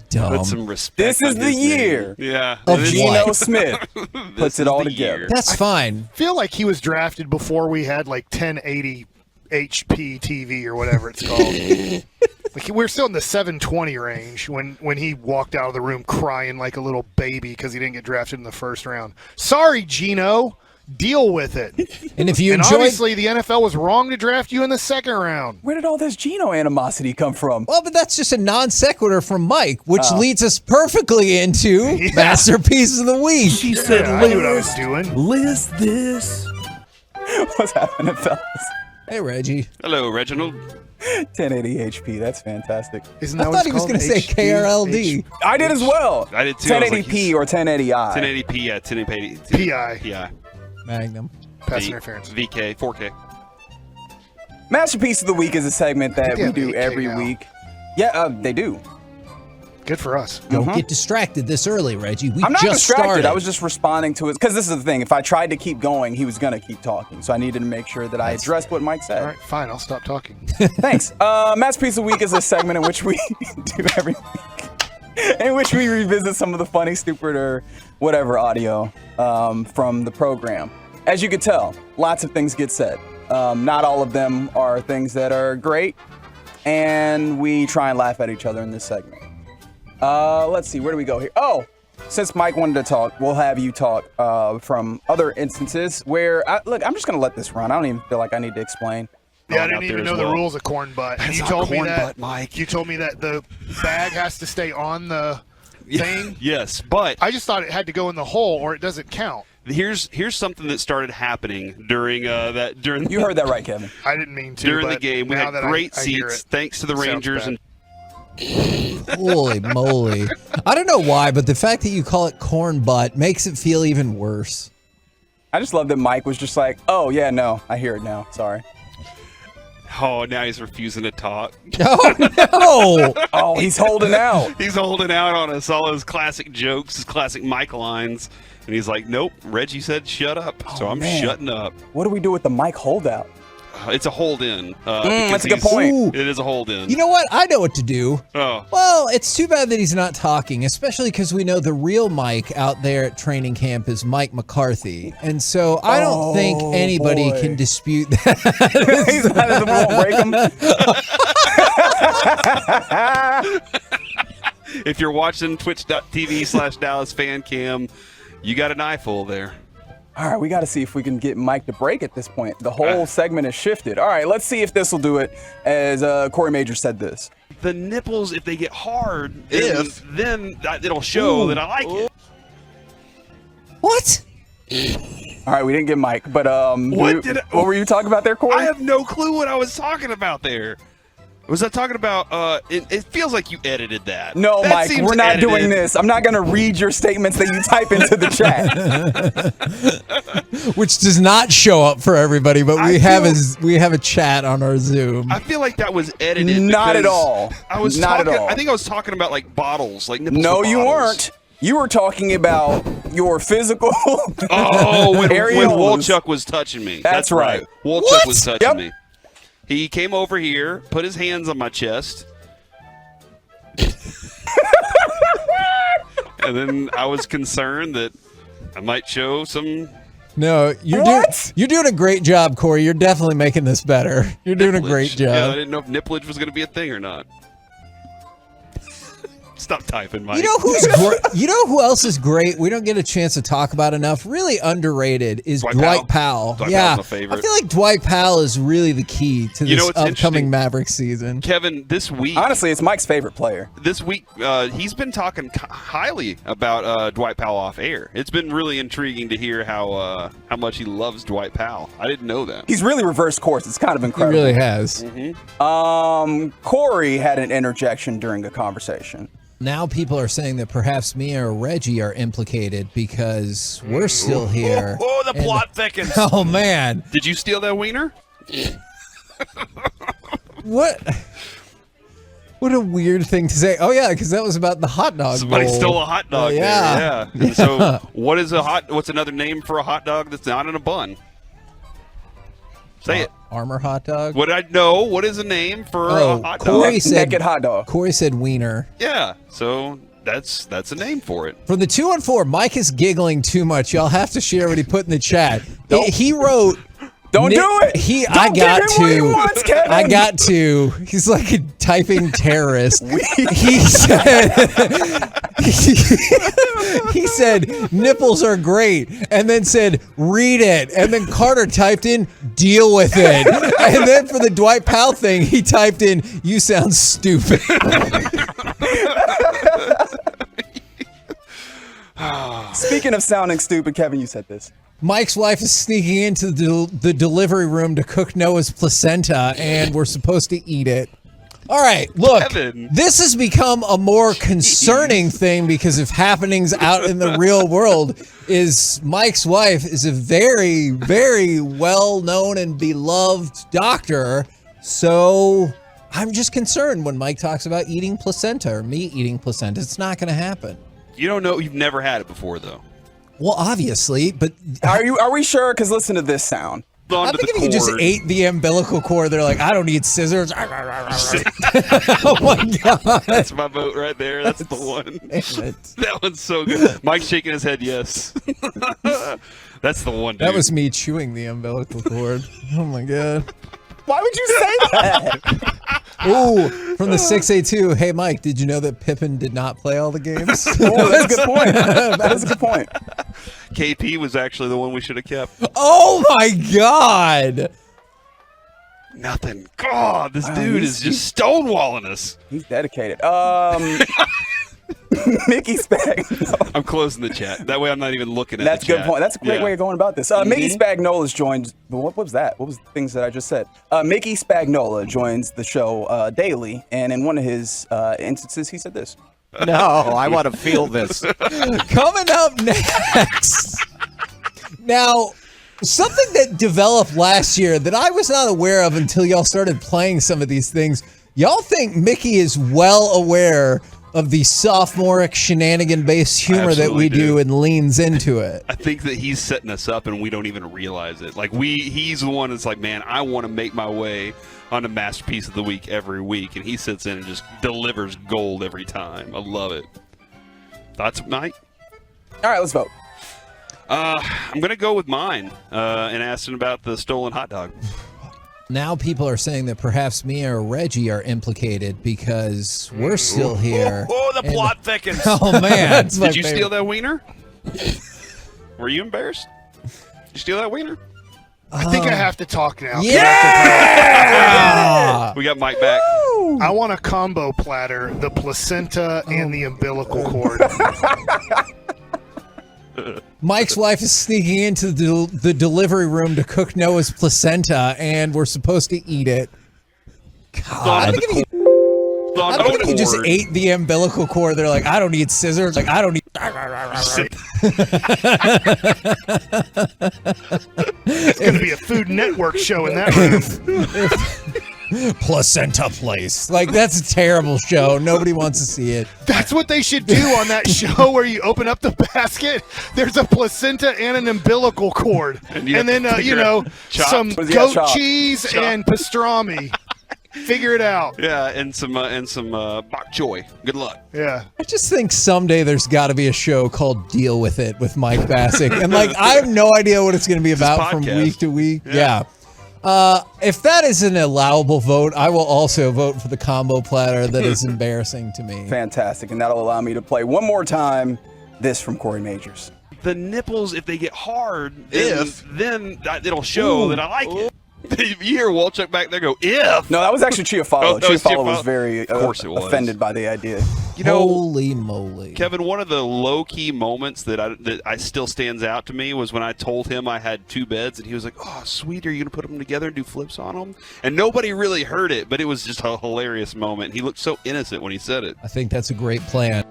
Dumb. Put some respect. This is on the his year name. Yeah. of This is Geno what? Smith. Puts it all together. That's fine. I feel like he was drafted before we had like 1080 HP TV or whatever it's called. Like we were still in the 720 range when he walked out of the room crying like a little baby because he didn't get drafted in the first round. Sorry, Geno. Deal with it. And if you And enjoyed, obviously the NFL was wrong to draft you in the second round. Where did all this Geno animosity come from? well, but that's just a non sequitur from Mike, which leads us perfectly into Masterpiece of the Week. She said, Yeah, I knew what I was doing. list this. What's happening, fellas? Hey, Reggie. Hello, Reginald. 1080 HP. That's fantastic. Isn't I that what thought it's he was called? going to say HD? KRLD. I did as well. I did too. I was like, 1080p or 1080i. 1080p, yeah, 1080p. PI. PI. Magnum. Pass interference. VK, 4K. Masterpiece of the Week is a segment that They we have do 8K every now. week. Yeah, they do. Good for us. Don't get distracted this early, Reggie. We I'm not just distracted. started. I was just responding to it because this is the thing. If I tried to keep going, he was going to keep talking. So I needed to make sure that I addressed what Mike said. All right, fine. I'll stop talking. Thanks. Masterpiece of the Week is a segment in which we do every week, in which we revisit some of the funny, stupid, or whatever audio from the program. As you can tell, lots of things get said. Not all of them are things that are great, and we try and laugh at each other in this segment. Let's see, where do we go here? Oh, since Mike wanted to talk, we'll have you talk from other instances where, look, I'm just going to let this run. I don't even feel like I need to explain. Yeah, I out didn't there even as know the well. rules of corn butt. That's You not told me corn that, butt, Mike. You told me that the bag has to stay on the thing. Yes, but I just thought it had to go in the hole or it doesn't count. here's something that stared happening during You heard that right, Kevin. I didn't mean to. during the but game. We now had that great I hear seats it, thanks to the it sounds Rangers bad. and Holy moly. I don't know why, but the fact that you call it corn butt makes it feel even worse. I just love that Mike was just like, oh, yeah, no, I hear it now. Sorry. oh, now he's refusing to talk. Oh, no. Oh, he's holding out. He's holding out on us, all his classic jokes, his classic Mike lines, and he's like, "Nope." Reggie said, "Shut up," so I'm man. shutting up. What do we do with the Mike holdout? It's a hold in. That's a good point. Ooh. It is a hold in. You know what? I know what to do. Oh, Well, it's too bad that he's not talking, especially because we know the real Mike out there at training camp is Mike McCarthy. And so I don't think anybody boy. can dispute that. He's not the won't break him. if you're watching twitch.tv/Dallas fan cam, you got an eyeful there. All right, we got to see if we can get Mike to break at this point. The whole segment has shifted. All right, let's see if this will do it. As Corey Major said this. The nipples, if they get hard, then it'll show that I like it. What? All right, we didn't get Mike, but what were you talking about there, Corey? I have no clue what I was talking about there. Was I talking about, it feels like you edited that. No, That Mike, seems we're not edited. doing this. I'm not going to read your statements that you type into the chat. Which does not show up for everybody, but we have a chat on our Zoom. I feel like that was edited. Not at because all. I was Not at talking, all. I think I was talking about like bottles, like nipples. No, for you bottles. weren't. You were talking about your physical. Oh, when Areolas. Wolchuk was touching me. That's right. Wolchuk What? was touching Yep. me. He came over here, put his hands on my chest. And then I was concerned that I might show some No, you're doing a great job, Corey. You're definitely making this better. You're doing a great nipplage. Yeah, I job. didn't know if nipplage was going to be a thing or not. Stop typing, Mike. You know who's great? You know who else is great? We don't get a chance to talk about enough. Really underrated is Dwight Powell. Dwight Yeah, Powell's my favorite. I feel like Dwight Powell is really the key to You know this what's interesting? upcoming Mavericks season. Kevin, this week, Honestly, it's Mike's favorite player. he's been talking highly about Dwight Powell off air. It's been really intriguing to hear how much he loves Dwight Powell. I didn't know that. He's really reversed course. It's kind of He incredible. really has. Corey had an interjection during a conversation. Now people are saying that perhaps me or Reggie are implicated because we're still here. Oh, the And- plot thickens. Oh man, Did you steal that wiener? what? What a weird thing to say. Oh yeah, because that was about the hot dog. Somebody bowl. stole a hot dog. Yeah. There. Yeah. And so, what's another name for a hot dog that's not in a bun? Say it. Armor hot dog? What I know? What is the name for a hot dog? Corey said naked hot dog. Corey said wiener. Yeah, so that's a name for it. From the 214, Mike is giggling too much. Y'all have to share what he put in the chat. Don't- He wrote. Don't do it. I got give him what he wants, Kevin. I got to. He's like a typing terrorist. He said. He said nipples are great, and then said read it, and then Carter typed in deal with it, and then for the Dwight Powell thing, he typed in you sound stupid. Speaking of sounding stupid, Kevin, you said this. Mike's wife is sneaking into the delivery room to cook Noah's placenta, and we're supposed to eat it. All right, look, Kevin. this has become a more concerning thing because of happenings out in the real world. Is Mike's wife is a very, very well-known and beloved doctor, so I'm just concerned when Mike talks about eating placenta or me eating placenta. It's not going to happen. You don't know. You've never had it before, though. Well, obviously, but Are we sure? Because listen to this sound. I think if you just ate the umbilical cord, they're like, I don't need scissors. Oh my god, That's my vote right there. That's the one. damn it. That one's so good. Mike's shaking his head yes. That's the one, dude. That was me chewing the umbilical cord. Oh my god. Why would you say that? Ooh, from the 682. Hey Mike, did you know that Pippin did not play all the games? Oh, that's a good point. That is a good point. KP was actually the one we should have kept. Oh my god. Nothing. God, this dude is just stonewalling us. He's dedicated. Mickey Spagnola. I'm closing the chat. That way I'm not even looking at That's a the good chat. point. That's a great Yeah. way of going about this. Mickey Spagnola's joined. What was that? What was the things that I just said? Mickey Spagnola joins the show daily, and in one of his instances, he said this. No, I want to feel this. Coming up next. Now, something that developed last year that I was not aware of until y'all started playing some of these things. Y'all think Mickey is well aware of the sophomoric shenanigan-based humor that we do and leans into it. I think that he's setting us up and we don't even realize it. Like he's the one that's like, man, I want to make my way on a masterpiece of the week every week, and he sits in and just delivers gold every time. I love it. Thoughts, Mike? All right, let's vote. I'm gonna go with mine and asking about the stolen hot dog. Now people are saying that perhaps me or Reggie are implicated because we're still here. Oh, the And- plot thickens. Oh man, Did you steal that wiener? Were you embarrassed? Did you steal that wiener? I think I have to talk now. Yeah! We got Mike back. I want a combo platter, the placenta and the umbilical cord. Mike's wife is sneaking into the delivery room to cook Noah's placenta, and we're supposed to eat it. God, I think if you just ate the umbilical cord, they're like, I don't need scissors. Like, I don't need. It's going to be a Food Network show in that room. Placenta Place. Like, that's a terrible show. Nobody wants to see it. That's what they should do on that show where you open up the basket. There's a placenta and an umbilical cord. And then, some What does he goat got, chopped? cheese and pastrami. Figure it out. Yeah, and some bok choy. Good luck. Yeah. I just think someday there's got to be a show called Deal With It with Mike Bassick. And, like, I have no idea what it's going to be about from podcast. week to week. Yeah. If that is an allowable vote, I will also vote for the combo platter that is embarrassing to me. Fantastic, and that'll allow me to play one more time this from Corey Majors. The nipples, if they get hard, then it'll show that I like it. You hear Walchuk back there go, if. No, that was actually Chiafalo. Oh, that was Chiafalo was Chiafalo? very Of course it was. offended by the idea. You know, Holy moly. Kevin, one of the low-key moments that I still stands out to me was when I told him I had two beds, and he was like, oh, sweet, are you going to put them together and do flips on them? And nobody really heard it, but it was just a hilarious moment. He looked so innocent when he said it. I think that's a great plan.